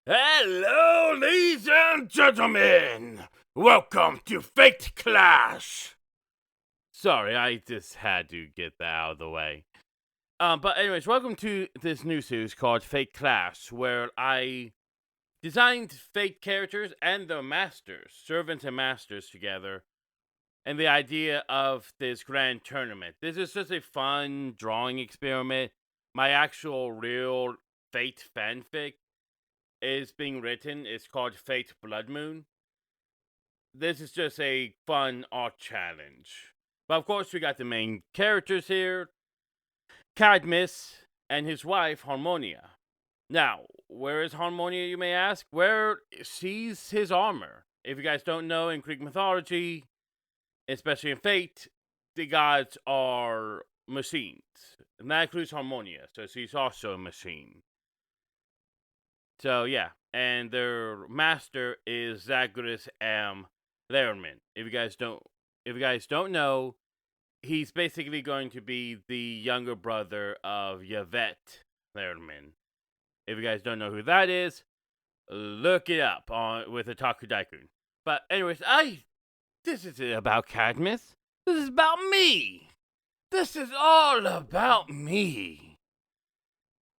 Hello, ladies and gentlemen! Welcome to Fate Clash! Sorry, I just had to get that out of the way. But anyways, welcome to this new series called Fate Clash, where I designed Fate characters and their masters, servants and masters together, and the idea of this grand tournament. This is just a fun drawing experiment. My actual real Fate fanfic is being written. It's called Fate Blood Moon. This is just a fun art challenge. But of course, we got the main characters here, Cadmus and his wife, Harmonia. Now, where is Harmonia, you may ask? Where she's his armor. If you guys don't know, in Greek mythology, especially in Fate, the gods are machines. And that includes Harmonia, so she's also a machine. So yeah, and their master is Zagreus M. Lerman. If you guys don't know, he's basically going to be the younger brother of Yvette Lerman. If you guys don't know who that is, look it up on with Otaku Daikun. But anyways, this isn't about Cadmus. This is about me. This is all about me.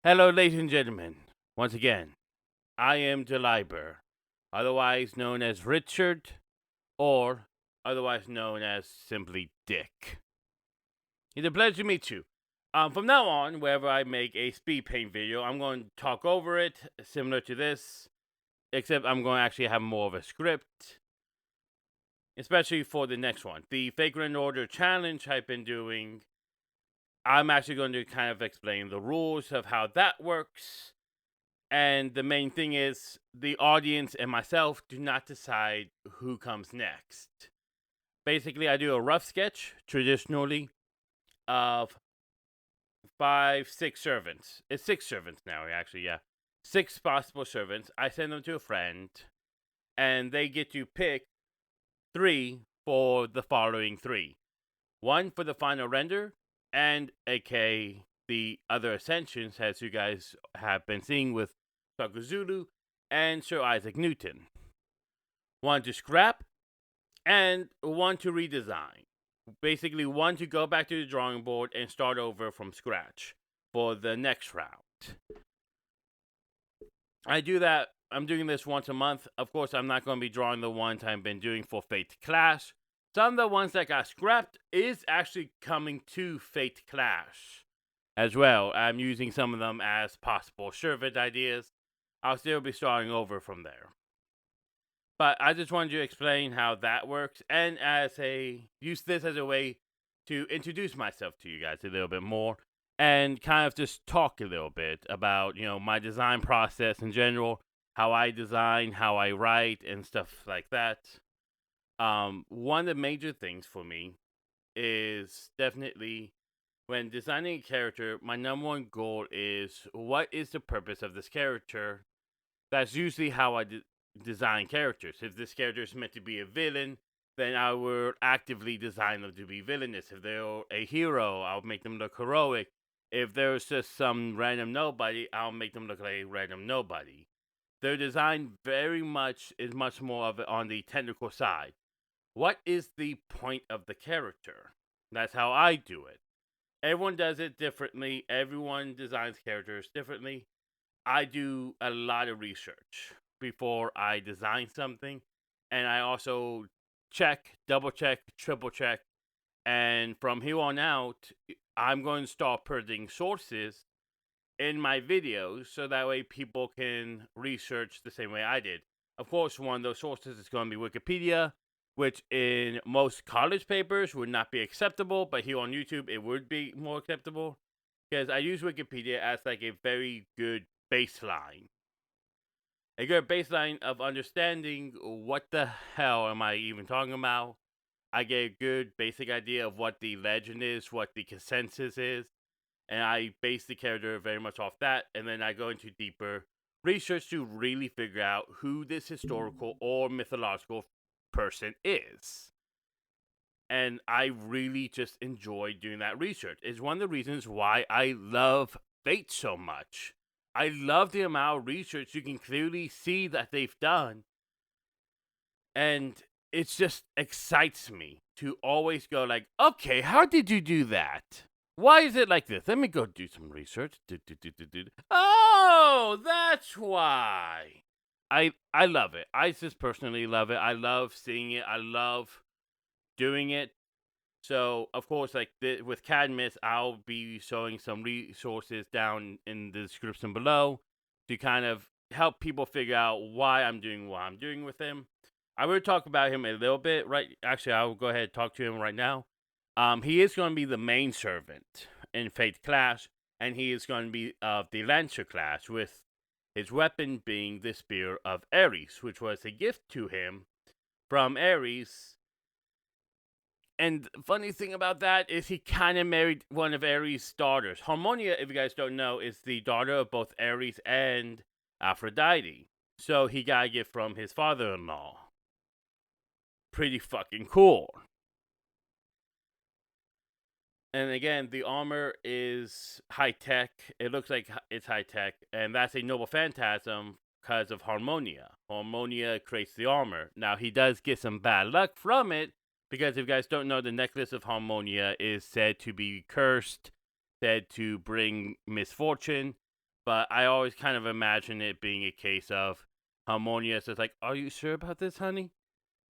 Hello, ladies and gentlemen. Once again, I am Deliber, otherwise known as Richard, or otherwise known as simply Dick. It's a pleasure to meet you. From now on, wherever I make a speed paint video, I'm going to talk over it, similar to this, except I'm going to actually have more of a script, especially for the next one. The Fake Grand Order Challenge I've been doing, I'm actually going to kind of explain the rules of how that works. And the main thing is, the audience and myself do not decide who comes next. Basically, I do a rough sketch, traditionally, of 6 servants. It's 6 servants now, actually, yeah. 6 possible servants. I send them to a friend, and they get to pick 3 for the following 3. 1 for the final render, and aka the other ascensions, as you guys have been seeing with Zulu and Sir Isaac Newton. 1 to scrap, and 1 to redesign. Basically, 1 to go back to the drawing board and start over from scratch for the next round. I do that. I'm doing this once a month. Of course, I'm not going to be drawing the ones I've been doing for Fate Clash. Some of the ones that got scrapped is actually coming to Fate Clash as well. I'm using some of them as possible servant ideas. I'll still be starting over from there. But I just wanted to explain how that works, and use this as a way to introduce myself to you guys a little bit more, and kind of just talk a little bit about, my design process in general, how I design, how I write, and stuff like that. One of the major things for me is definitely when designing a character, my number one goal is, what is the purpose of this character? That's usually how I design characters. If this character is meant to be a villain, then I will actively design them to be villainous. If they're a hero, I'll make them look heroic. If there's just some random nobody, I'll make them look like a random nobody. Their design is much more of it on the technical side. What is the point of the character? That's how I do it. Everyone does it differently. Everyone designs characters differently. I do a lot of research before I design something, and I also double check, triple check, and from here on out, I'm going to start putting sources in my videos so that way people can research the same way I did. Of course, one of those sources is going to be Wikipedia, which in most college papers would not be acceptable, but here on YouTube it would be more acceptable because I use Wikipedia as like a very good baseline. A good baseline of understanding what the hell am I even talking about. I get a good basic idea of what the legend is, what the consensus is, and I base the character very much off that, and then I go into deeper research to really figure out who this historical or mythological person is. And I really just enjoy doing that research. It's one of the reasons why I love Fate so much. I love the amount of research you can clearly see that they've done. And it just excites me to always go like, okay, how did you do that? Why is it like this? Let me go do some research. Oh, that's why. I love it. I just personally love it. I love seeing it. I love doing it. So, of course, like with Cadmus, I'll be showing some resources down in the description below to kind of help people figure out why I'm doing what I'm doing with him. I will talk about him a little bit, right? Actually, I will go ahead and talk to him right now. He is going to be the main servant in Fate Clash, and he is going to be of the Lancer class, with his weapon being the Spear of Ares, which was a gift to him from Ares. And the funny thing about that is he kind of married one of Ares' daughters. Harmonia, if you guys don't know, is the daughter of both Ares and Aphrodite. So he got a gift from his father-in-law. Pretty fucking cool. And again, the armor is high-tech. It looks like it's high-tech. And that's a Noble Phantasm because of Harmonia. Harmonia creates the armor. Now, he does get some bad luck from it, because if you guys don't know, the necklace of Harmonia is said to be cursed, said to bring misfortune. But I always kind of imagine it being a case of Harmonia says like, are you sure about this, honey?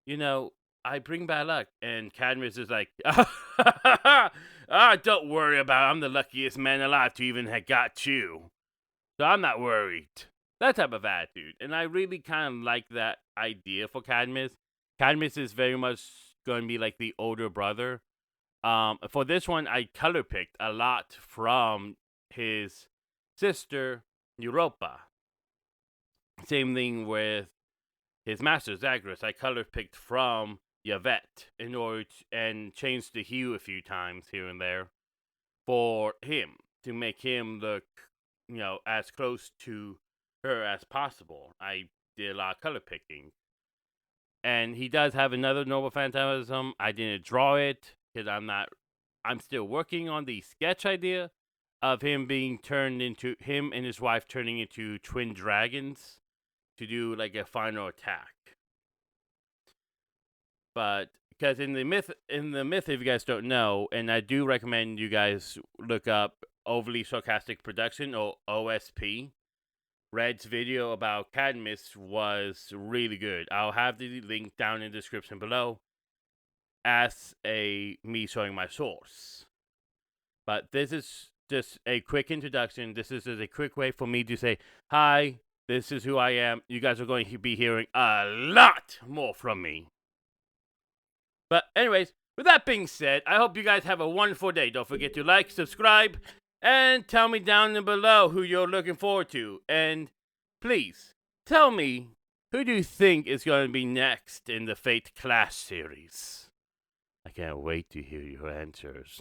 You know, I bring bad luck. And Cadmus is like, don't worry about it. I'm the luckiest man alive to even have got you. So I'm not worried. That type of attitude. And I really kind of like that idea for Cadmus. Cadmus is very much going to be like the older brother. For this one, I color picked a lot from his sister, Europa. Same thing with his master, Zagreus. I color picked from Yvette in order and changed the hue a few times here and there for him to make him look, as close to her as possible. I did a lot of color picking. And he does have another Noble Phantasm. I didn't draw it because I'm still working on the sketch idea of him him and his wife turning into twin dragons to do like a final attack. But because in the myth, if you guys don't know, and I do recommend you guys look up Overly Sarcastic Production, or OSP. Red's video about Cadmus was really good. I'll have the link down in the description below as me showing my source. But this is just a quick introduction. This is just a quick way for me to say, hi, this is who I am. You guys are going to be hearing a lot more from me. But anyways, with that being said, I hope you guys have a wonderful day. Don't forget to like, subscribe, and tell me down below who you're looking forward to. And please, tell me, who do you think is going to be next in the Fate Clash series? I can't wait to hear your answers.